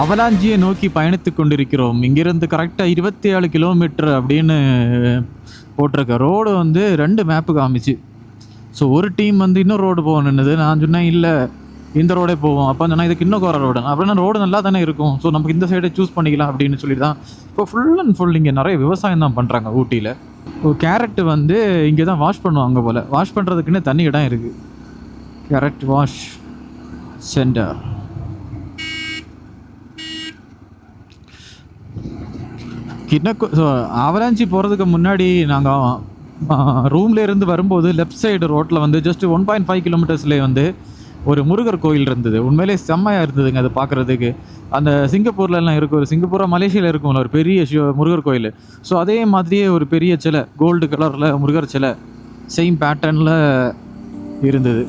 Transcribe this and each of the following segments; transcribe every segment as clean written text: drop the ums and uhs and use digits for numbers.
அவலாஞ்சியை நோக்கி பயணித்து கொண்டிருக்கிறோம். இங்கிருந்து கரெக்டாக 27 கிலோமீட்டர் அப்படின்னு போட்டிருக்க. ரோடு வந்து 2 மேப்பு காமிச்சு. ஸோ ஒரு டீம் வந்து இன்னொரு ரோடு போகணுன்னுது. நான் சொன்னேன் இல்லை இந்த ரோடே போவோம். அப்போ சொன்னால் இதுக்கு இன்னும் குறை ரோடு அப்படின்னா ரோடு நல்லா தானே இருக்கும். ஸோ நமக்கு இந்த சைடை சூஸ் பண்ணிக்கலாம் அப்படின்னு சொல்லி தான் இப்போ ஃபுல் அண்ட் ஃபுல் இங்கே நிறைய விவசாயம் தான் பண்ணுறாங்க ஊட்டியில். கேரட்டு வந்து இங்கே தான் வாஷ் பண்ணுவாங்க போல். வாஷ் பண்ணுறதுக்குன்னே தனி இடம் இருக்குது. Carrot wash centre. கிணக்கு அவலாஞ்சி போகிறதுக்கு முன்னாடி நாங்கள் ரூமில் இருந்து வரும்போது லெஃப்ட் சைடு ரோட்டில் வந்து ஜஸ்ட் 1.5 கிலோமீட்டர்ஸ்லேயே வந்து ஒரு முருகர் கோயில் இருந்தது. உண்மையிலே செம்மையாக இருந்ததுங்க அது பார்க்குறதுக்கு. அந்த சிங்கப்பூர்லலாம் இருக்கும், ஒரு சிங்கப்பூராக மலேசியாவில் இருக்கும்ல ஒரு பெரிய முருகர் கோயில். ஸோ அதே மாதிரியே ஒரு பெரிய சிலை, கோல்டு கலரில் முருகர் சிலை சேம் பேட்டர்னில் இருந்தது.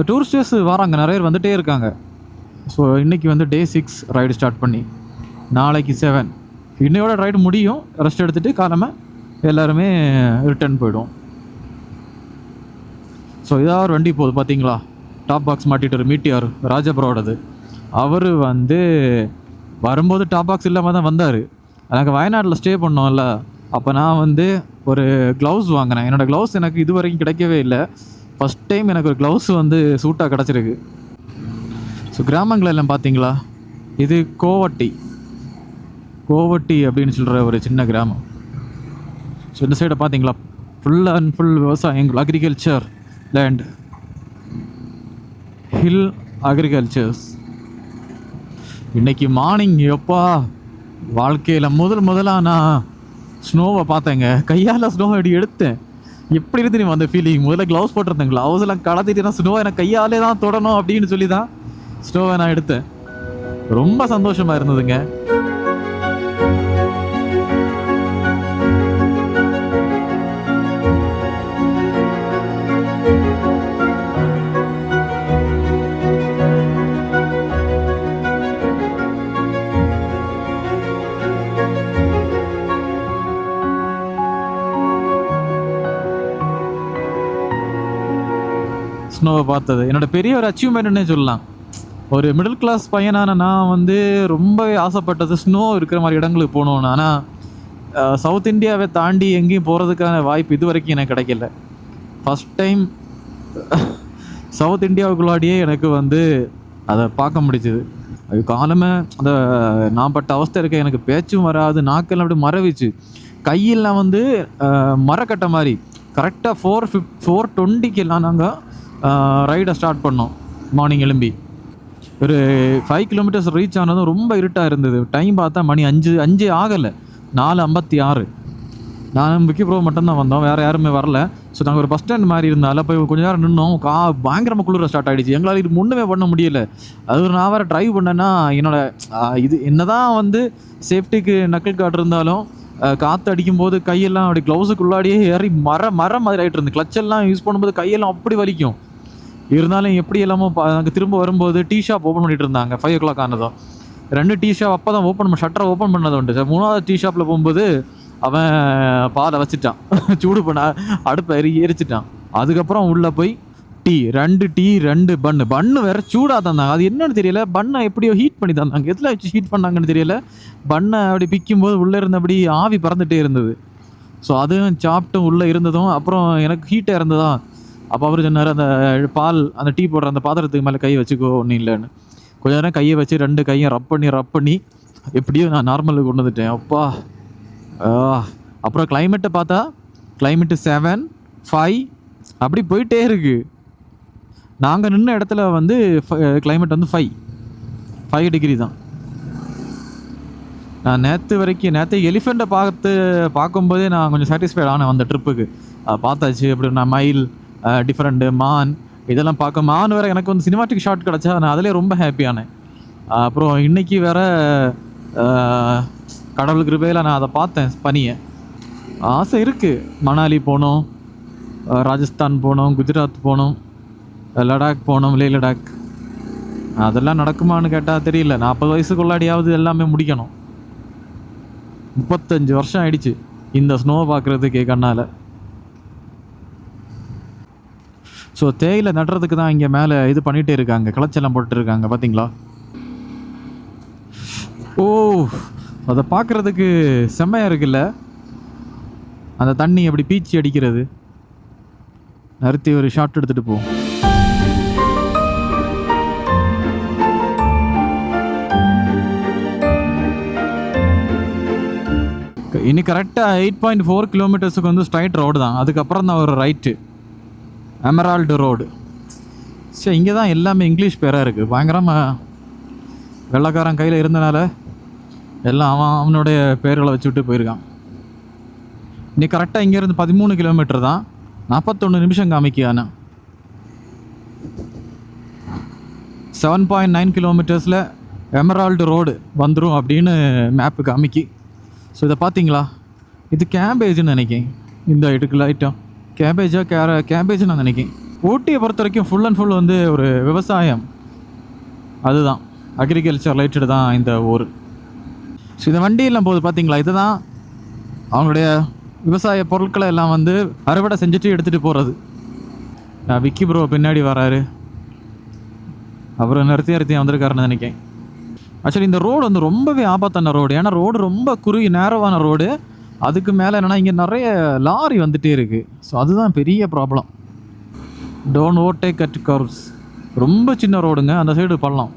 டூரிஸ்டர்ஸ் வராங்க, நிறைய பேர் வந்துகிட்டே இருக்காங்க. ஸோ இன்றைக்கி வந்து டே 6 ரைடு ஸ்டார்ட் பண்ணி நாளைக்கு 7 இன்னையோட ரைடு முடியும். ரெஸ்ட் எடுத்துகிட்டு காலமாக எல்லாருமே ரிட்டர்ன் போயிடும். ஸோ இதாக ஒரு வண்டி போகுது பார்த்தீங்களா, டாப் பாக்ஸ் மாட்டிட்டு ஒரு மீட்டியார் ராஜபுரோடது. அவர் வந்து வரும்போது டாப் பாக்ஸ் இல்லாமல் தான் வந்தார். எனக்கு வயநாட்டில் ஸ்டே பண்ணோம்ல, அப்போ நான் வந்து ஒரு க்ளவுஸ் வாங்கினேன். என்னோடய க்ளவுஸ் எனக்கு இது வரைக்கும் கிடைக்கவே இல்லை. ஃபஸ்ட் டைம் எனக்கு ஒரு க்ளவுஸ் வந்து சூட்டாக கிடச்சிருக்கு. ஸோ கிராமங்கள் எல்லாம் பார்த்தீங்களா, இது கோவட்டி அப்படின்னு சொல்கிற ஒரு சின்ன கிராமம். ஸோ இந்த சைடை பார்த்தீங்களா, ஃபுல் அண்ட் ஃபுல் விவசாயம், அக்ரிகல்ச்சர் லேண்ட், ஹில் அக்ரிகல்ச்சர்ஸ். இன்றைக்கி மார்னிங் எப்பா வாழ்க்கையில் முதலாக நான் ஸ்னோவை பார்த்தேங்க. கையால் ஸ்னோவை அப்படி எடுத்தேன். எப்படி இருந்து நீ அந்த ஃபீலிங். முதல்ல க்ளவுஸ் போட்டிருந்தேன், க்ளவுஸ் எல்லாம் கலத்திட்டு நான் ஸ்னோவை எனக்கு கையாலே தான் தொடணும் அப்படின்னு சொல்லி தான் ஸ்னோவை நான் எடுத்தேன். ரொம்ப சந்தோஷமாக இருந்ததுங்க. ஸ்னோவை பார்த்தது என்னோட பெரிய ஒரு அச்சீவ்மெண்ட்னே சொல்லலாம். ஒரு மிடில் கிளாஸ் பையனான நான் வந்து ரொம்பவே ஆசைப்பட்டது ஸ்னோ இருக்கிற மாதிரி இடங்களுக்கு போகணுன்னு. ஆனால் சவுத் இந்தியாவை தாண்டி எங்கேயும் போகிறதுக்கான வாய்ப்பு இது வரைக்கும் எனக்கு கிடைக்கல. ஃபஸ்ட் டைம் சவுத் இந்தியாவுக்குள்ளாடியே எனக்கு வந்து அதை பார்க்க முடிச்சுது. அது காலமே அந்த நான் பட்ட அவஸ்தை இருக்க, எனக்கு பேச்சும் வராது, நாக்கெல்லாம் அப்படி மறவிச்சு. கையெல்லாம் வந்து மரக்கட்டை மாதிரி. கரெக்டாக 4:20 நாங்கள் ரைடை ஸ்டார்ட் பண்ணோம். மார்னிங் எழும்பி ஒரு 5 கிலோமீட்டர்ஸ் ரீச் ஆனதும் ரொம்ப இருட்டாக இருந்தது. டைம் பார்த்தா மணி 5 ஆகலை, 4:56. நானும் விக்கி ப்ரோ மட்டும்தான் வந்தோம், வேறு யாருமே வரல. ஸோ நாங்கள் ஒரு பஸ் ஸ்டாண்ட் மாதிரி இருந்தால போய் கொஞ்சம் நேரம் நின்னோம். பயங்கரமாக குளிர ஸ்டார்ட் ஆகிடுச்சு. எங்களால் இது ஒன்றுமே பண்ண முடியலை. அது ஒரு நான் வேறு ட்ரைவ் பண்ணேன்னா என்னோட இது என்ன தான் வந்து சேஃப்டிக்கு நக்கல் கார்டு இருந்தாலும் காற்று அடிக்கும்போது கையெல்லாம் அப்படி க்ளவுஸுக்குள்ளாடியே ஏறி மரம் மாதிரி ஆகிட்டு இருந்து. கிளச்செல்லாம் யூஸ் பண்ணும்போது கையெல்லாம் அப்படி வலிக்கும். இருந்தாலும் எப்படி எல்லாமோ எனக்கு திரும்ப வரும்போது டீ ஷாப் ஓப்பன் பண்ணிட்டு இருந்தாங்க. 5 o'clock ஆனதும் 2 டீ ஷாப் அப்போ தான் ஓப்பன் ஷட்டரை ஓப்பன் பண்ணது உண்டு. 3வது டீ ஷாப்பில் போகும்போது அவன் பாலை வச்சுட்டான், சூடு பண்ண அடுப்பை எரிச்சிட்டான். அதுக்கப்புறம் உள்ளே போய் டீ 2 பன்னு வேறு சூடாக தந்தாங்க. அது என்னன்னு தெரியல, பண்ணை எப்படியோ ஹீட் பண்ணி தந்தாங்க. எதில் வச்சு ஹீட் பண்ணாங்கன்னு தெரியல. பண்ணை அப்படி பிக்கும்போது உள்ளே இருந்தபடி ஆவி பறந்துகிட்டே இருந்தது. ஸோ அதுவும் சாப்பிட்டும் உள்ளே இருந்ததும் அப்புறம் எனக்கு ஹீட்டாக இருந்ததா. அப்போ அவர் சொன்னார், அந்த பால் அந்த டீ போடுற அந்த பாத்திரத்துக்கு மேலே கை வச்சுக்கோ, ஒன்றும் இல்லைன்னு. கொஞ்ச நேரம் கையை வச்சு 2 கையும் ரப் பண்ணி எப்படியோ நான் நார்மலுக்கு கொண்டு வந்துட்டேன். அப்பா அப்புறம் கிளைமேட்டை பார்த்தா கிளைமேட்டு 7, 5, அப்படி போயிட்டே இருக்கு. நாங்கள் நின்ன இடத்துல வந்து கிளைமேட் வந்து 5 டிகிரி தான். நான் நேற்று எலிஃபெண்ட்டை பார்க்கும்போதே நான் கொஞ்சம் சாட்டிஸ்ஃபைட் ஆனேன் அந்த ட்ரிப்புக்கு. பார்த்தாச்சு அப்படி நான் மயில் டிஃப்ரெண்ட்டு மான் இதெல்லாம் பார்க்க மான் வேறு எனக்கு வந்து சினிமாட்டிக் ஷாட் கிடச்சா நான் அதிலே ரொம்ப ஹாப்பியானேன். அப்புறம் இன்றைக்கி வேறு கடவுள் கிருபையில் நான் அதை பார்த்தேன் பனியை. ஆசை இருக்குது. மணாலி போகணும், ராஜஸ்தான் போகணும், குஜராத் போகணும், லடாக் போகணும், லே லடாக். அதெல்லாம் நடக்குமான்னு கேட்டால் தெரியல. 40 வயசுக்குள்ளாடியாவது எல்லாமே முடிக்கணும். 35 வருஷம் ஆயிடுச்சு இந்த ஸ்னோவை பார்க்குறதுக்கு கண்ணால். ஸோ தேயிலை நடுறதுக்கு தான் இங்கே மேலே இது பண்ணிகிட்டே இருக்காங்க, கிளச்செல்லாம் போட்டுட்டு இருக்காங்க பார்த்தீங்களா. ஓ, அதை பார்க்குறதுக்கு செம்மையாக இருக்குல்ல, அந்த தண்ணி அப்படி பீச்சி அடிக்கிறது. நிறுத்தி ஒரு ஷாட் எடுத்துகிட்டு போ. இனி கரெக்டாக 8.4 கிலோமீட்டர்ஸுக்கு வந்து ஸ்ட்ரைட் ரோடு தான். அதுக்கப்புறம் தான் ஒரு ரைட்டு, எமரால்டு ரோடு. சரி, இங்கே தான் எல்லாமே இங்கிலீஷ் பேராக இருக்குது. பயங்கரமாக வெள்ளைக்காரன் கையில் இருந்தனால எல்லாம் அவனுடைய பேர்களை வச்சுட்டு போயிருக்கான். இனி கரெக்டாக இங்கேருந்து 13 கிலோமீட்டர் தான், 41 நிமிஷம் காமிக்கானா. 7.9 கிலோமீட்டர்ஸில் எமரால்டு ரோடு வந்துடும் அப்படின்னு மேப்பு காமிக்கி. ஸோ இதை பார்த்தீங்களா, இது கேபேஜ்னு நினைக்கிறேன். இந்த இதுக்குள்ள ஐட்டம் கேபேஜ் நான் நினைக்கிறேன். ஊட்டியை பொறுத்த வரைக்கும் ஃபுல் அண்ட் ஃபுல் வந்து ஒரு விவசாயம், அதுதான் அக்ரிகல்ச்சர் ரிலேட்டட் தான் இந்த ஊர். ஸோ இந்த வண்டியெல்லாம் போகுது பார்த்தீங்களா, இதுதான் அவங்களுடைய விவசாய பொருட்களை எல்லாம் வந்து அறுவடை செஞ்சுட்டு எடுத்துகிட்டு போகிறது. விக்கி ப்ரோ பின்னாடி வராரு, அப்புறம் நிறுத்தி வந்திருக்காருன்னு நினைக்கிறேன். ஆக்சுவலி இந்த ரோடு வந்து ரொம்பவே ஆபத்தான ரோடு. ஏன்னா ரோடு ரொம்ப குறுகி நேரவான ரோடு. அதுக்கு மேலே என்னென்னா இங்கே நிறைய லாரி வந்துகிட்டே இருக்குது. ஸோ அதுதான் பெரிய problem. Don't overtake at curves. ரொம்ப சின்ன ரோடுங்க, அந்த சைடு பள்ளம்.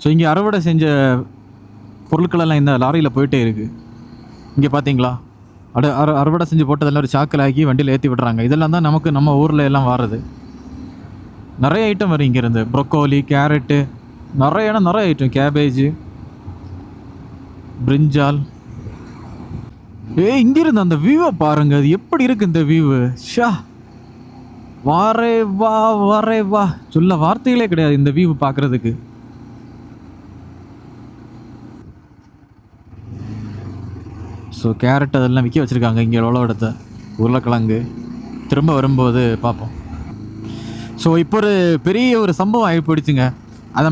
ஸோ இங்கே அறுவடை செஞ்ச பொருட்களெல்லாம் இந்த லாரியில் போயிட்டே இருக்குது. இங்கே பார்த்தீங்களா, அறுவடை செஞ்சு போட்டதெல்லாம் ஒரு சாக்கில் ஆக்கி வண்டியில் ஏற்றி விடுறாங்க. இதெல்லாம் தான் நமக்கு நம்ம ஊரில் எல்லாம் வர்றது. நிறைய ஐட்டம் வரும் இங்கேருந்து. ப்ரொக்கோலி, கேரட்டு, நிறைய ஐட்டம், கேபேஜ், பிரிஞ்சால். இங்கிருந்து அந்த வியூவை பாருங்க, அது எப்படி இருக்கு இந்த வியூவு. ஷா, வாரே வா சொல்ல வார்த்தைகளே கிடையாது இந்த வியூ பார்க்குறதுக்கு. ஸோ கேரட் அதெல்லாம் விற்க வச்சுருக்காங்க இங்கே உழவெடுத்த உருளைக்கிழங்கு. திரும்ப வரும்போது பார்ப்போம். ஸோ இப்போ ஒரு பெரிய ஒரு சம்பவம் ஆகி போயிடுச்சுங்க. அதை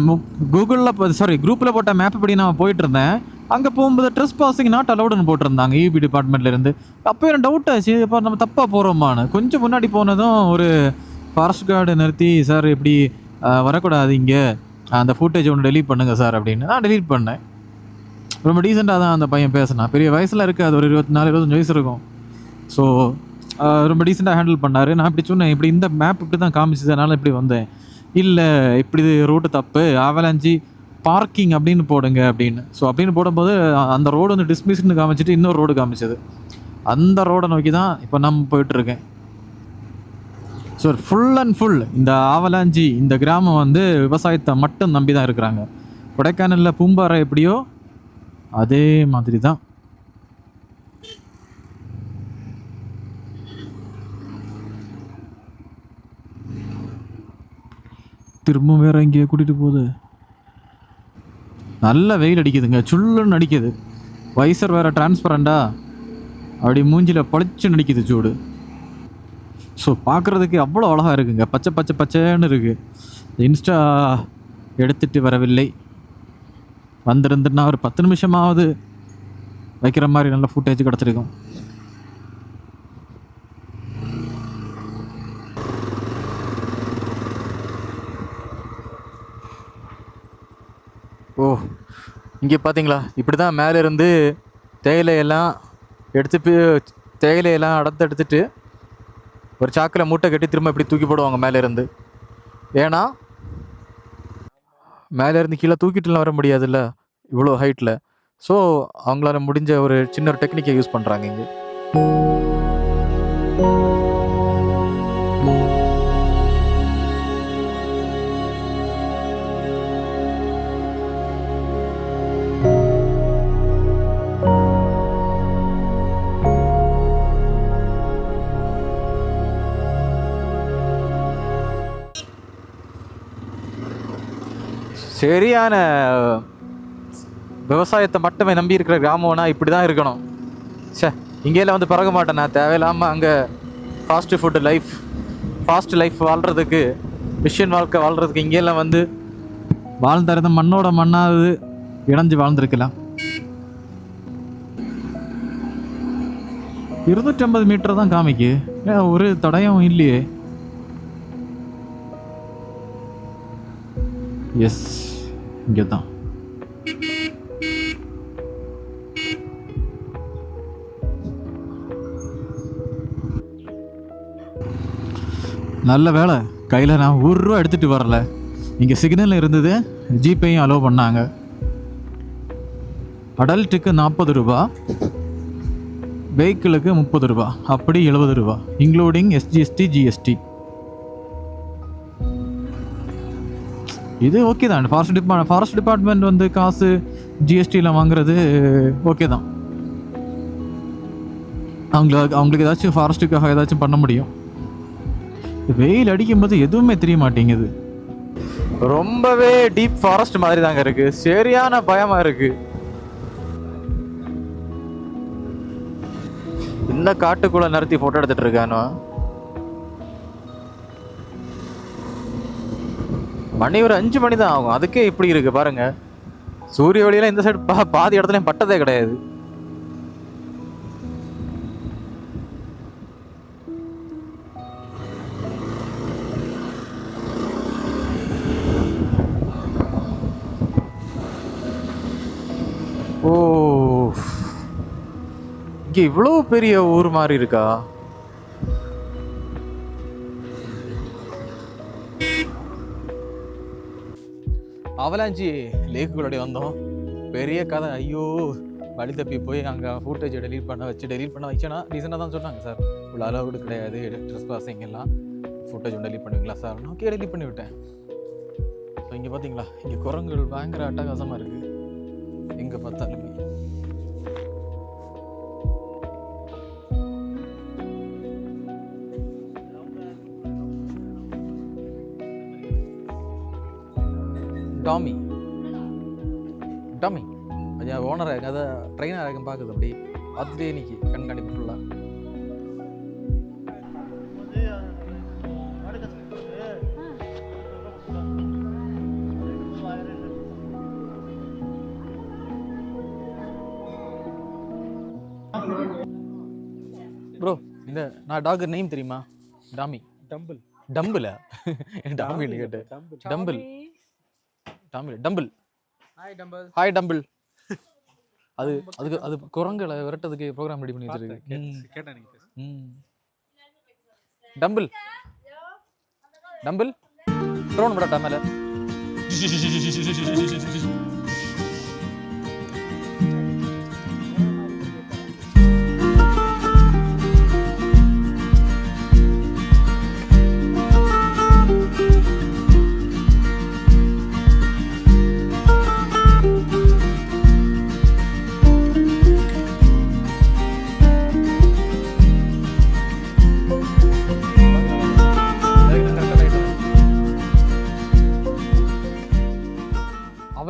குரூப்பில் போட்ட மேப் படி நான் போயிட்டு இருந்தேன். அங்கே போகும்போது ட்ரெஸ் பாசிங் நாட் அலவுடுன்னு போட்டிருந்தாங்க ஈபி டிபார்ட்மெண்ட்லேருந்து. அப்போ எனக்கு டவுட் ஆச்சு, இப்போ நம்ம தப்பாக போகிறோமான்னு. கொஞ்சம் முன்னாடி போனதும் ஒரு ஃபாரஸ்ட் கார்டு நிறுத்தி, சார் இப்படி வரக்கூடாது இங்கே, அந்த ஃபுட்டேஜ் ஒன்று டெலீட் பண்ணுங்கள் சார் அப்படின்னு. நான் டெலீட் பண்ணேன். ரொம்ப டீசெண்டாக தான் அந்த பையன் பேசினான். பெரிய வயசில் இருக்குது, அது ஒரு 24-25 வயசு இருக்கும். ஸோ ரொம்ப டீசெண்டாக ஹேண்டில் பண்ணார். நான் இப்படி சொன்னேன், இப்படி இந்த மேப் இப்படி தான் காமிச்சது, அதனால் இப்படி வந்தேன். இல்லை, இப்படி ரூட்டு தப்பு, அவலாஞ்சி பார்க்கிங் அப்படின்னு போடுங்க அப்படின்னு. ஸோ அப்படின்னு போடும்போது அந்த ரோடு வந்து டிஸ்மிஸ்ன்னு காமிச்சிட்டு இன்னொரு ரோடு காமிச்சது. அந்த ரோடை நோக்கி தான் இப்போ நம்ம போயிட்டுருக்கேன். ஸோ ஃபுல் அண்ட் ஃபுல் இந்த ஆவலாஞ்சி இந்த கிராமம் வந்து விவசாயத்தை மட்டும் நம்பி தான் இருக்கிறாங்க. கொடைக்கானலில் பூம்பாறை எப்படியோ அதே மாதிரி தான். திரும்ப வேற எங்கேயோ கூட்டிகிட்டு போகுது. நல்ல வெயில் அடிக்குதுங்க, சுள்ளுன்னு அடிக்குது. வைசர் வேற டிரான்ஸ்பரண்டா அப்படி மூஞ்சில பளிச்சுன்னு அடிக்குது சூடு. ஸோ பார்க்குறதுக்கு அவ்வளோ அழகாக இருக்குங்க, பச்சை பச்சை பச்சைன்னு இருக்கு. இன்ஸ்டா எடுத்துட்டு வரவில்லை, வந்திருந்துன்னா ஒரு 10 நிமிஷமாவது வைக்கிற மாதிரி நல்ல ஃபுட்டேஜ் கிடச்சிருக்கும். ஓ, இங்கே பார்த்தீங்களா, இப்படி தான் மேலே இருந்து தேயிலையெல்லாம் தேயிலையெல்லாம் எடுத்துட்டு ஒரு சாக்கில் மூட்டை கட்டி திரும்ப இப்படி தூக்கி போடுவாங்க மேலே இருந்து. ஏன்னா மேலே இருந்து கீழே தூக்கிட்டுலாம் வர முடியாதுல்ல இவ்வளோ ஹைட்டில். ஸோ அவங்களால முடிஞ்ச ஒரு சின்ன ஒரு டெக்னிக்கை யூஸ் பண்ணுறாங்க இங்கே. சரியான விவசாயத்தை மட்டுமே நம்பி இருக்கிற கிராமம்னா இப்படி தான் இருக்கணும். சே, இங்கேயெல்லாம் வந்து பறக்க மாட்டேன் நான், தேவையில்லாமல் அங்கே ஃபாஸ்ட் லைஃப் வாழ்கிறதுக்கு, மிஷின் வாழ்க்கை வாழ்கிறதுக்கு இங்கேயெல்லாம் வந்து வாழ்ந்திருந்த மண்ணோட மண்ணாவது இணைஞ்சு வாழ்ந்துருக்கலாம். 250 மீட்டர் தான் காமிக்கு, ஒரு தடயம் இல்லையே. எஸ், இங்கே தான். நல்ல வேலை கையில் நான் 1 ரூபா எடுத்துகிட்டு வரல. இங்கே சிக்னல் இருந்தது, ஜிபேயும் அலோவ் பண்ணாங்க. அடல்ட்டுக்கு 40 ரூபா, வெஹிக்கிளுக்கு 30 ரூபா, அப்படி 70 ரூபா, இன்க்ளூடிங் எஸ்ஜிஎஸ்டி ஜிஎஸ்டி. இது ஓகே தான். ஃபாரஸ்ட் டிபார்ட்மெண்ட் வந்து காசு ஜிஎஸ்டியில் வாங்குறது ஓகே தான். அவங்களுக்கு ஏதாச்சும் ஃபாரஸ்ட்டுக்காக ஏதாச்சும் பண்ண முடியும். வெயில் அடிக்கும்போது எதுவுமே தெரிய மாட்டேங்குது, ரொம்பவே டீப் ஃபாரஸ்ட் மாதிரி தாங்க இருக்கு. சரியான பயமா இருக்கு. இந்த காட்டுக்குள்ள நிறுத்தி போட்டோ எடுத்துட்டு இருக்கானோ. மணி ஒரு 5 மணி தான் ஆகும், அதுக்கே இப்படி இருக்கு பாருங்க. சூரிய ஒளியெல்லாம் இந்த சைடு பாதி இடத்துலயும் பட்டதே கிடையாது. ஓ, இங்க இவ்வளவு பெரிய ஊர் மாதிரி இருக்கா? அவலாஞ்சி லேக்குள்ளே வந்தோம். பெரிய கதை. ஐயோ, வழி தப்பி போய் அங்கே ஃபுட்டேஜை டெலீட் பண்ண வச்சேன்னா ரீசனாக தான் சொன்னாங்க, சார் இவ்வளோ அளவு கிடையாது, ட்ரெஸ் பாசிங் எல்லாம் ஃபுட்டேஜ் டெலீட் பண்ணுவீங்களா சார்? நான் ஓகே டெலீட் பண்ணி விட்டேன். ஸோ இங்கே பார்த்தீங்களா, இங்கே குரங்குகள் பயங்கர அட்டகாசமாக இருக்குது எங்கே பார்த்தாலுமே. டாமி ஐயா ஓனரை அதை ட்ரெயினாக இருக்கும் பார்க்குது, அப்படி பார்த்துட்டே இன்னைக்கு கண்காணிப்பு ஃபுல்லாக. ப்ரோ, இந்த நான் டாக் நேம் தெரியுமா? டாமி. டம்பிளா? டாமின்னு கேட்டு டம்பிள். Hi tumble. அது குரங்களை விரட்டதுக்கு ப்ரோக்ராம் ரெடி பண்ணி வச்சிருக்கு. டம்பிள் த்ரோன் விடட்டா மேல.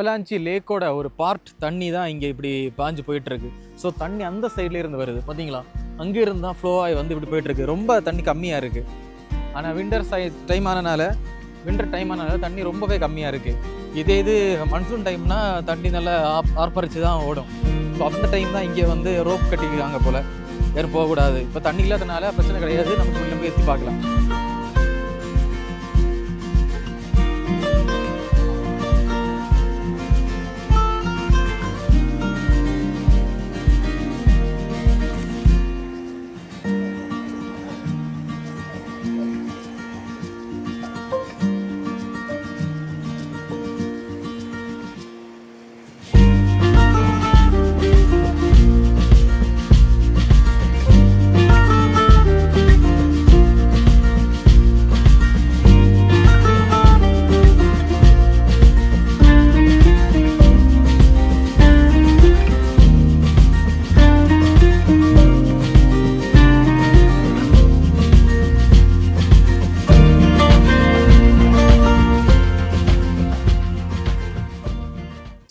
அவலாஞ்சி லேக்கோட ஒரு பார்ட் தண்ணி தான் இங்கே இப்படி பாஞ்சு போயிட்டுருக்கு. ஸோ தண்ணி அந்த சைட்லேயே இருந்து வருது பார்த்தீங்களா, அங்கே இருந்து தான் ஃப்ளோ ஆகி வந்து இப்படி போயிட்டுருக்கு. ரொம்ப தண்ணி கம்மியாக இருக்குது. ஆனால் விண்டர் டைம் ஆனனால தண்ணி ரொம்பவே கம்மியாக இருக்குது. இது மன்சூன் டைம்னா தண்ணி நல்லா ஆர்ப்பரிச்சு தான் ஓடும். ஸோ அந்த டைம் தான் இங்கே வந்து ரோப் கட்டிக்கிறாங்க போல், யாரும் போகக்கூடாது. இப்போ தண்ணி இல்லாதனால பிரச்சனை கிடையாது, நமக்கு வெளில போய் எத்தி பார்க்கலாம்.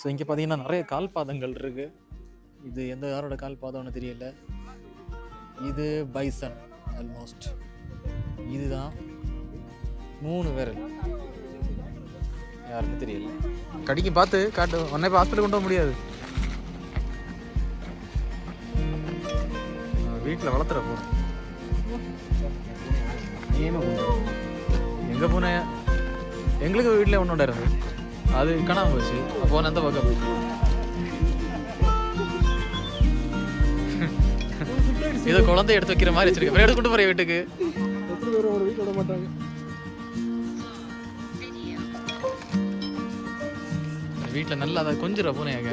ஸோ இங்கே பார்த்தீங்கன்னா நிறைய கால்பாதங்கள் இருக்குது. இது எந்த யாரோட கால்பாதம்னு தெரியல. இது பைசன் ஆல்மோஸ்ட். இதுதான் 3 விரல், யாருன்னு தெரியல. கடிக்கு பார்த்து காட்டு, உடனே இப்போ ஹாஸ்பிட்டல் கொண்டு போக முடியாது. வீட்டில் வளர்த்துற பூனை. எங்கள் பூனை எங்களுக்கு வீட்டில் ஒன்று இருந்தது, அது காணாம போச்சு. அப்போ அந்த பக்கம் போயிடுச்சு. ஏதோ குழந்தை எடுத்து வைக்கிற மாதிரி வச்சிருக்கேன். எடுத்து கொண்டு போற வீட்டுக்கு வீட்டு விட மாட்டாங்க. வீட்டில் நல்லா அதை கொஞ்சம் பூனையாக